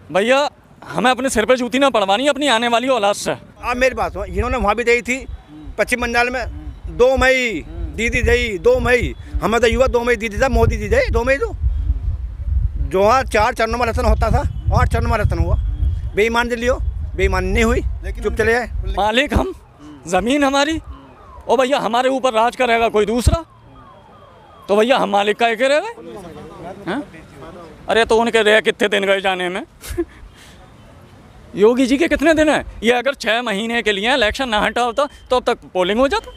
भैया हमें अपने सिर पे जूती ना पड़वानी अपनी आने वाली औलाद से। आप मेरी बात सुनो, इन्होंने वहाँ भी दी थी पश्चिम बंगाल में 2 मई दीदी दी 2 मई, हमें तो युवा 2 मई दीदी था, मोदी दी दी 2 मई तो जो वहाँ 4 चरणों में रतन होता था 8 चरणों में रतन हुआ। बेईमान दिल्ली हो, बेईमान नहीं हुई, चुप चले आए। मालिक हम, ज़मीन हमारी, ओ भैया हमारे ऊपर राज करेगा कोई दूसरा तो भैया हम मालिक का एक रह गए। अरे तो उनके रह कितने दिन गए जाने में योगी जी के कितने दिन है? ये अगर 6 महीने के लिए इलेक्शन ना हटा होता तो अब तक पोलिंग हो जाता।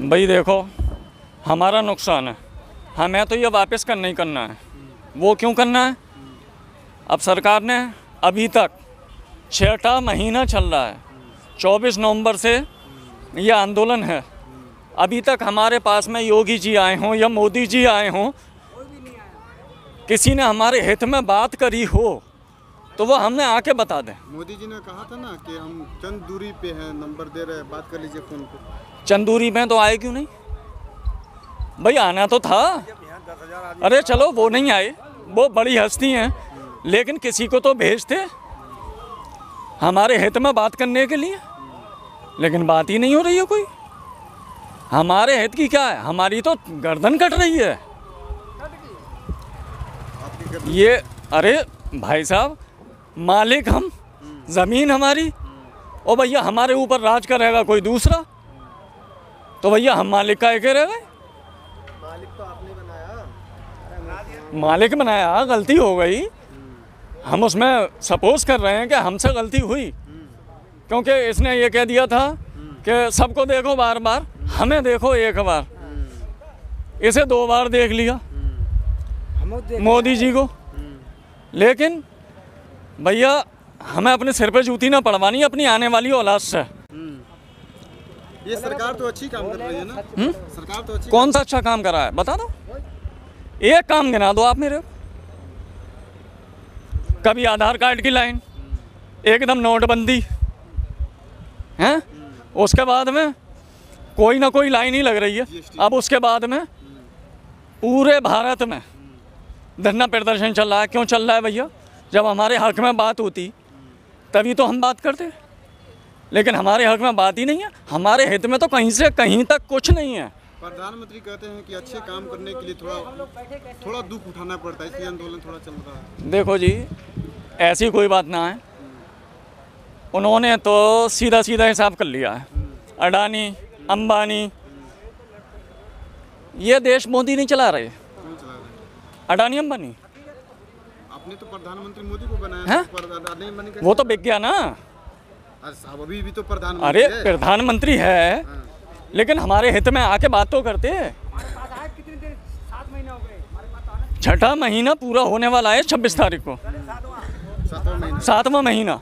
भाई देखो हमारा नुकसान है, हमें तो ये वापस करना ही करना है। वो क्यों करना है? अब सरकार ने अभी तक 6वां महीना चल रहा है, 24 नवंबर से ये आंदोलन है, अभी तक हमारे पास में योगी जी आए हों या मोदी जी आए हों, किसी ने हमारे हित में बात करी हो तो वो हमने आके बता दें। मोदी जी ने कहा था ना कि हम चंद दूरी पे हैं, नंबर दे रहे हैं, बात कर लीजिए फोन पे। चंद दूरी में तो आए क्यों नहीं? भाई आना तो था। अरे चलो वो नहीं आए, वो बड़ी हस्ती हैं, लेकिन किसी को तो भेजते हमारे हित में बात करने के लिए, लेकिन बात ही नहीं हो रही है कोई। हमारे हित की क्या है? हमारी तो गर्दन कट रही है ये। अरे भाई साहब मालिक हम, ज़मीन हमारी, ओ भैया हमारे ऊपर राज करेगा कोई दूसरा तो भैया हम मालिक का एक रह गए। मालिक तो आपने बनाया, मालिक बनाया, गलती हो गई, हम उसमें सपोज कर रहे हैं कि हमसे गलती हुई, क्योंकि इसने ये कह दिया था कि सबको देखो बार बार, हमें देखो एक बार, इसे 2 बार देख लिया मोदी जी को। लेकिन भैया हमें अपने सिर पे जूती ना पड़वानी अपनी आने वाली औलाद से। ये सरकार तो अच्छी काम कर रही है ना। सरकार तो अच्छी। कौन सा अच्छा काम कर रहा है बता दो, एक काम गिना दो आप मेरे। कभी आधार कार्ड की लाइन, एकदम नोटबंदी हैं, उसके बाद में कोई ना कोई लाइन ही लग रही है। अब उसके बाद में पूरे भारत में धरना प्रदर्शन चल रहा है। क्यों चल रहा है भैया? जब हमारे हक में बात होती तभी तो हम बात करते, लेकिन हमारे हक में बात ही नहीं है। हमारे हित में तो कहीं से कहीं तक कुछ नहीं है। प्रधानमंत्री कहते हैं कि अच्छे काम करने के लिए थोड़ा दुख उठाना पड़ता है, इसलिए आंदोलन थोड़ा चल रहा है। देखो जी ऐसी कोई बात ना है, उन्होंने तो सीधा सीधा हिसाब कर लिया है। अडानी अंबानी, ये देश मोदी नहीं चला रहे, अडानी अंबानी। आपने तो प्रधानमंत्री मोदी को बनाया है? वो तो बिक गया ना। अरे साहब अभी भी तो प्रधानमंत्री अरे प्रधानमंत्री है, लेकिन हमारे हित में आके बात तो करते हैं। 6वां महीना पूरा होने वाला है 26 तारीख को, 7वां महीना।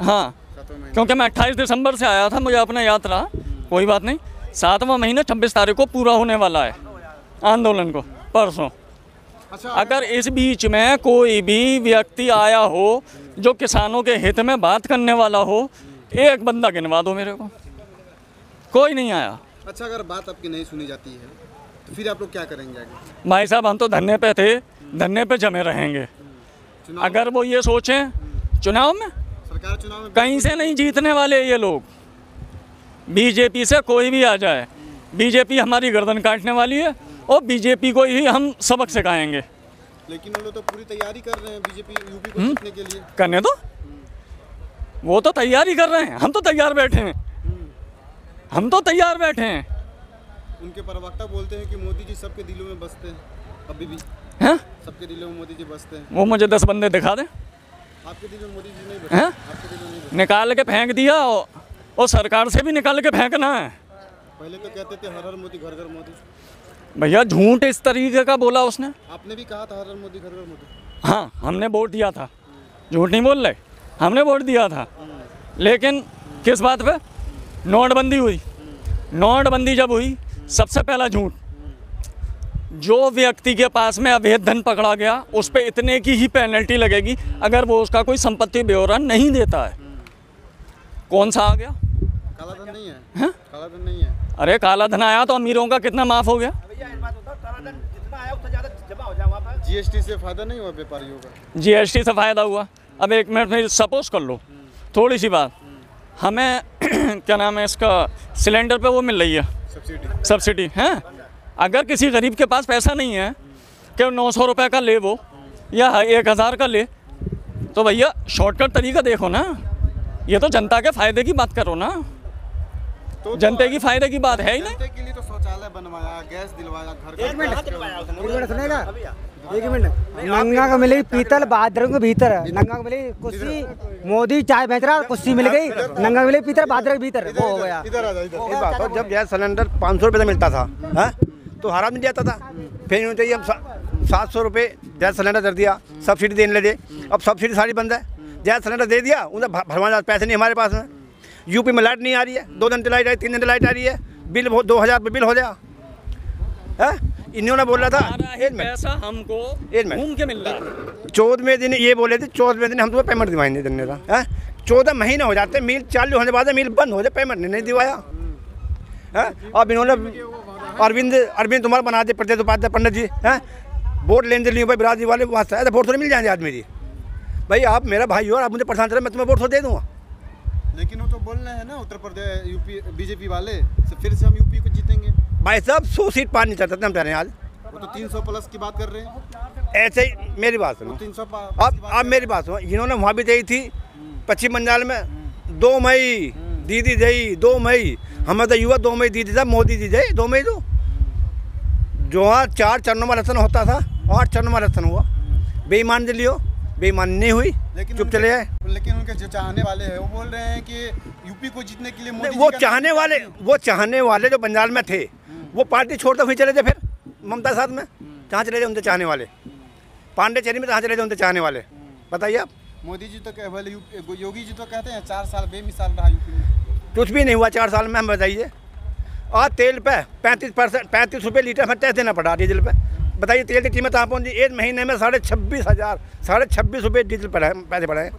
हाँ क्योंकि मैं 28 दिसंबर से आया था, मुझे अपना याद रहा, कोई बात नहीं। 7वां महीना 26 तारीख को पूरा होने वाला है आंदोलन को, परसों। अच्छा, अगर इस बीच में कोई भी व्यक्ति आया हो जो किसानों के हित में बात करने वाला हो, एक बंदा गिनवा दो मेरे को। कोई नहीं आया। अच्छा अगर बात आपकी नहीं सुनी जाती है तो फिर आप लोग क्या करेंगे आगे? भाई साहब हम तो धरने पे थे, धरने पे जमे रहेंगे। अगर वो ये सोचें चुनाव में, सरकार चुनाव में कहीं से नहीं जीतने वाले ये लोग। बीजेपी से कोई भी आ जाए, बीजेपी हमारी गर्दन काटने वाली है और बीजेपी को ही हम सबक सिखाएंगे। लेकिन वो लोग तो पूरी तैयारी कर रहे हैं बीजेपी यूपी को जीतने के लिए। करने दो, वो तो तैयारी कर रहे हैं, हम तो तैयार बैठे हैं, हम तो तैयार बैठे हैं। उनके प्रवक्ता बोलते हैं कि मोदी जी सबके दिलों में बसते हैं, अभी भी हैं? सबके दिलों में मोदी जी बसते हैं। वो मुझे 10 बंदे दिखा दें। आपके दिल में मोदी जी नहीं बसते? हैं? आपके दिल में नहीं बसते? निकाल के फेंक दिया और सरकार से भी निकाल के फेंकना है। पहले तो कहते थे हर हर मोदी घर घर मोदी। भैया झूठ इस तरीके का बोला उसने। आपने भी कहा था हर हर मोदी घर घर मोदी। हाँ हमने वोट दिया था, झूठ नहीं बोल रहे, हमने वोट दिया था। लेकिन किस बात पे? नोटबंदी हुई। नोटबंदी जब हुई, सबसे पहला झूठ, जो व्यक्ति के पास में अवैध धन पकड़ा गया उस पर इतने की ही पेनल्टी लगेगी अगर वो उसका कोई संपत्ति ब्यौरा नहीं देता है। कौन सा आ गया? काला धन नहीं है, हैं? काला धन नहीं है। अरे काला धन आया तो अमीरों का कितना माफ हो गया? जीएसटी से फायदा नहीं हुआ व्यापारियों का? जीएसटी से फायदा हुआ। अब एक मिनट में सपोज कर लो, थोड़ी सी बात, हमें क्या नाम है इसका, सिलेंडर पे वो मिल रही है सब्सिडी है। अगर किसी गरीब के पास पैसा नहीं है कि 900 रुपये का ले वो या 1000 का ले, तो भैया शॉर्टकट तरीका देखो ना। ये तो जनता के फायदे की बात करो ना, तो जनता की फायदे की बात है ही नहीं। जनता के लिए तो शौचालय बनवाया, गैस दिलवाया, घर का एक मिनट सुनेगा, एक मिनट। नंगा को मिली पीतल, बहादुर को भीतर। नंगा को मिली कुर्सी, मोदी चाय बेच रहा, कुर्सी मिल गई। नंगा को मिली पीतल, बहादुर के भीतर, वो हो गया। इधर आ जाओ, इधर। एक बात हो, जब गैस सिलेंडर 500 रुपये का मिलता था है तो हरा नहीं जाता था। फिर यूँ चाहिए हम 700 रुपये गैस सिलेंडर कर दिया, सब्सिडी देने लगे। अब सब्सिडी सारी बंद है। गैस सिलेंडर दे दिया, उन्हें भरवाना पैसे नहीं हमारे पास में। यूपी में लाइट नहीं आ रही है, 2 घंटे लाइट आ रही, 3 घंटे लाइट आ रही है, बिल 2000 बिल हो गया है। इन्होंने बोला था पैसा हमको घूम के मिल रहा है। 14वें दिन ये बोले थे, 14वें दिन हम तुम्हें पेमेंट दिवाएंगे देने का है। 14 महीने हो जाते, मिल चालू होने बाद मिल बंद हो जाए, पेमेंट नहीं दिवाया है। अब इन्होंने अरविंद तुम्हारा बना दे प्रदेश उपाध्याय पंडित जी हैं, वोट लेने लिए भाई बिरादरी वाले वास्ते है, वोट थोड़ी मिल जाएंगे आदमी जी। भाई आप मेरा भाई हो, आप मुझे परेशान करें, मैं तुम्हें वोट तो दे दूँगा। लेकिन वो तो बोल रहे हैं ना उत्तर प्रदेश यूपी बीजेपी वाले फिर से हम यूपी को जीतेंगे। भाई साहब 100 सीट पार नहीं चाहते हम कह रहे हैं आज। वो तो 300 प्लस की बात कर रहे हैं। ऐसे ही मेरी बात सुनो, 300 अब मेरी बात सुनो। इन्होंने वहाँ भी दी थी पश्चिम बंगाल में 2 मई दीदी दी, 2 मई हमें तो युवा 2 मई दीदी था, मोदी दी दी 2 मई तो जो वहाँ 4 चरणों में इलेक्शन होता था, 8 चरणों में इलेक्शन हुआ। बेईमान दिल्ली हो, बेईमान नहीं हुई, चुप चले गए। लेकिन उनके जो चाहने वाले हैं वो बोल रहे हैं कि यूपी को जीतने के लिए मोदी वो चाहने वाले जो बंगाल में थे वो पार्टी छोड़ते हुए चले थे। फिर ममता साथ में कहाँ चले थे उनके चाहने वाले? पांडेचेरी में कहाँ चले थे उनके चाहने वाले? बताइए आप। मोदी जी तो योगी जी तो कहते हैं 4 साल बेमिसाल रहा यूपी में। कुछ भी नहीं हुआ 4 साल में। हम बताइए, आज तेल पे 35 रुपये लीटर में टैक्स देना पड़ा डीजल पे। बताइए तेल की कीमत कहाँ पहुँची? 1 महीने में 26,000 रुपये डीजल पर पैसे बढ़े हैं।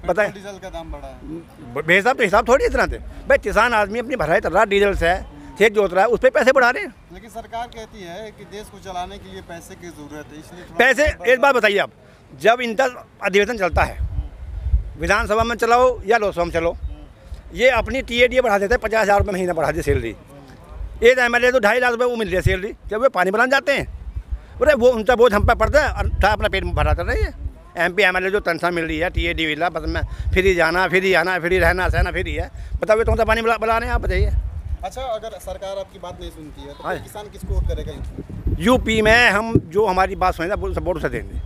बताएं, डीजल का दाम बढ़ा है। बेहिसाब तो हिसाब थोड़ी इतना थे भाई। किसान आदमी अपनी भराई कर रहा डीजल से, खेत जोत रहा है, उस पर पैसे बढ़ा रहे हैं। लेकिन सरकार कहती है कि देश को चलाने के लिए पैसे की जरूरत है, इसलिए पैसे। एक बात बताइए आप, जब इनका अधिवेशन चलता है, विधानसभा में चलाओ या लोकसभा में चलो, ये अपनी TADA बढ़ा देते हैं। 50,000 रुपये महीना बढ़ा दी सैलरी। एक MLA तो 2.5 लाख रुपये वो मिल रही है सैलरी, जब वे पानी बनाने जाते हैं। अरे वो उनका बोझ हम पे पड़ता है और अपना पेट भरा कर रही है। MP MLA जो तनख्वाह मिल रही है, TADA मिला, बस में फ्री जाना, फ्री आना, फ्री रहना सहना फ्री है। बताओ कौन सा पानी बना रहे हैं आप? बताइए। अच्छा, अगर सरकार आपकी बात नहीं सुनती है तो किसान किसको वोट करेगा? यूपी में हम जो हमारी बात सुनेगा वोट से देंगे।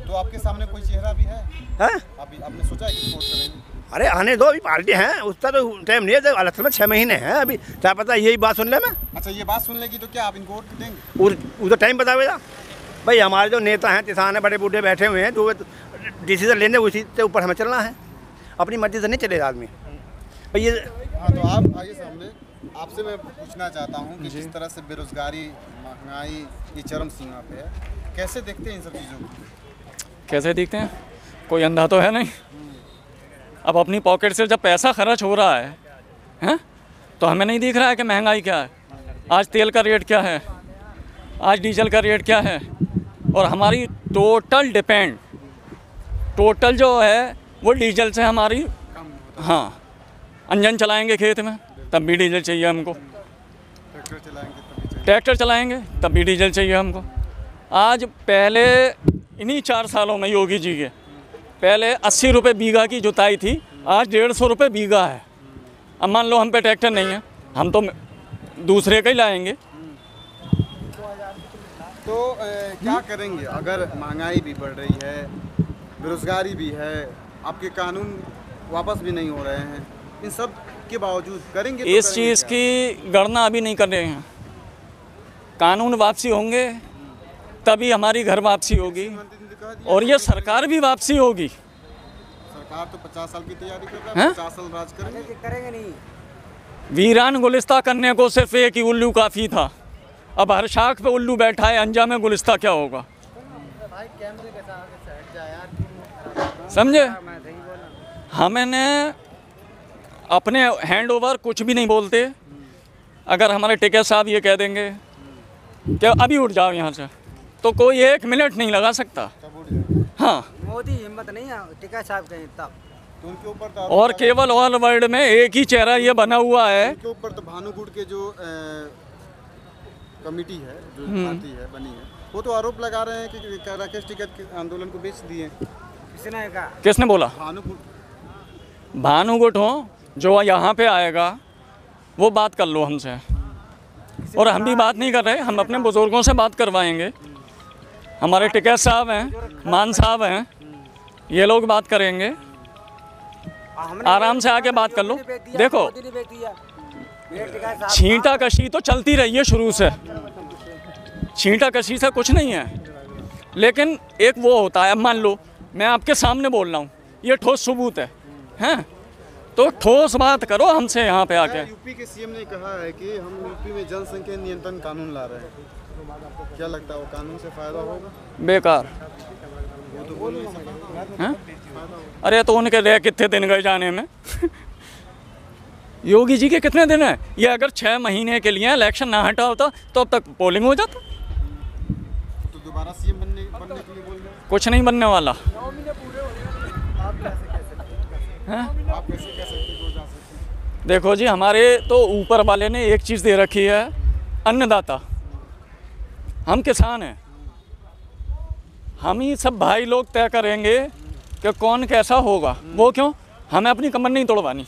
तो आपके सामने कोई चेहरा भी है? आपने सोचा है किसको वोट करेंगे? अरे आने दो, अभी पार्टी है, उसका तो टाइम नहीं है। इलेक्शन में 6 महीने हैं अभी, क्या पता यही बात सुन ले मैं। अच्छा, ये बात सुन लेगी तो क्या आप इनको वोट देंगे? वो तो टाइम बतावेगा भाई। हमारे जो नेता हैं, किसान हैं, बड़े बूढ़े बैठे हुए हैं, जो डिसीजन लेने उसी के ऊपर हमें चलना है। अपनी मर्जी से नहीं चलेगा आदमी भाई। ये हाँ, तो आप आइए सामने। आपसे मैं पूछना चाहता हूँ कि जिस तरह से बेरोजगारी, महंगाई ये चरम सीमा पे है, कैसे देखते हैं इन सब चीज़ों को? कैसे दिखते हैं? कोई अंधा तो है नहीं। अब अपनी पॉकेट से जब पैसा खर्च हो रहा है हैं, तो हमें नहीं दिख रहा है कि महंगाई क्या है, आज तेल का रेट क्या है, आज डीजल का रेट क्या है। और हमारी टोटल जो है वो डीजल से हमारी, हाँ, इंजन चलाएंगे खेत में तब भी डीजल चाहिए हमको, ट्रैक्टर चलाएंगे तब भी डीजल चाहिए हमको। आज पहले इन्हीं 4 सालों में योगी जी के पहले 80 रुपये बीघा की जुताई थी, आज 150 रुपये बीघा है। अब मान लो हम पे ट्रैक्टर नहीं है, हम तो दूसरे का ही लाएंगे। तो क्या करेंगे अगर महंगाई भी बढ़ रही है, बेरोजगारी भी है, आपके कानून वापस भी नहीं हो रहे हैं, इन सब के बावजूद करेंगे? इस चीज़ की गणना अभी नहीं कर रहे हैं। कानून वापसी होंगे तभी हमारी घर वापसी होगी और ये सरकार भी वापसी होगी। सरकार तो 50 साल की तैयारी कर रहा है, 50 साल राज करेंगे नहीं। वीरान गुलिस्ता करने को सिर्फ एक ही उल्लू काफ़ी था, अब हर शाख पे उल्लू बैठा है, अंजाम गुलिस्ता क्या होगा? समझे? हमने अपने हैंड ओवर कुछ भी नहीं बोलते। अगर हमारे टिकैत साहब ये कह देंगे कि अभी उठ जाओ यहाँ से, तो कोई 1 मिनट नहीं लगा सकता। हाँ, मोदी हिम्मत नहीं है टिकैत साहब कहीं तब तो उनके ऊपर तो और केवल ऑल वर्ल्ड में एक ही चेहरा ये बना हुआ है। उनके ऊपर तो भानुगुड़ के जो कमेटी है जो पार्टी है बनी है, वो तो आरोप लगा रहे हैं कि राकेश टिकैत के आंदोलन को बेच दिए। किसने कहा? किसने बोला? भानुगुट हो जो यहाँ पे आएगा वो बात कर लो हमसे, और हम भी बात नहीं कर रहे, हम अपने बुजुर्गों से बात करवाएंगे। हमारे टिकैत साहब हैं, मान साहब हैं, ये लोग बात करेंगे। आराम से आके बात कर लो। देखो, छींटा कशी तो चलती रही है शुरू से, छींटा कशी से कुछ नहीं है, लेकिन एक वो होता है, अब मान लो मैं आपके सामने बोल रहा हूँ, ये ठोस सबूत है, हैं? तो ठोस बात करो हमसे यहाँ पे आके। यूपी के सीएम ने कहा है कि हम यूपी में जनसंख्या नियंत्रण कानून ला रहे हैं, क्या लगता है वो कानून से फायदा होगा? बेकार। वो तो बोल नहीं सकता। हैं? अरे तो उनके रह कितने दिन गए जाने में योगी जी के कितने दिन है? ये अगर 6 महीने के लिए इलेक्शन ना हटा होता तो अब तक पोलिंग हो जाता। तो दोबारा सीएम बनने के लिए बोल रहे हैं? कुछ नहीं बनने वाला। आप कैसे कह सकते हो जा सकते हैं? देखो जी, हमारे तो ऊपर वाले ने एक चीज़ दे रखी है, अन्नदाता। हम किसान हैं, हम ही सब भाई लोग तय करेंगे कि कौन कैसा होगा। वो क्यों? हमें अपनी कमर नहीं तोड़वानी।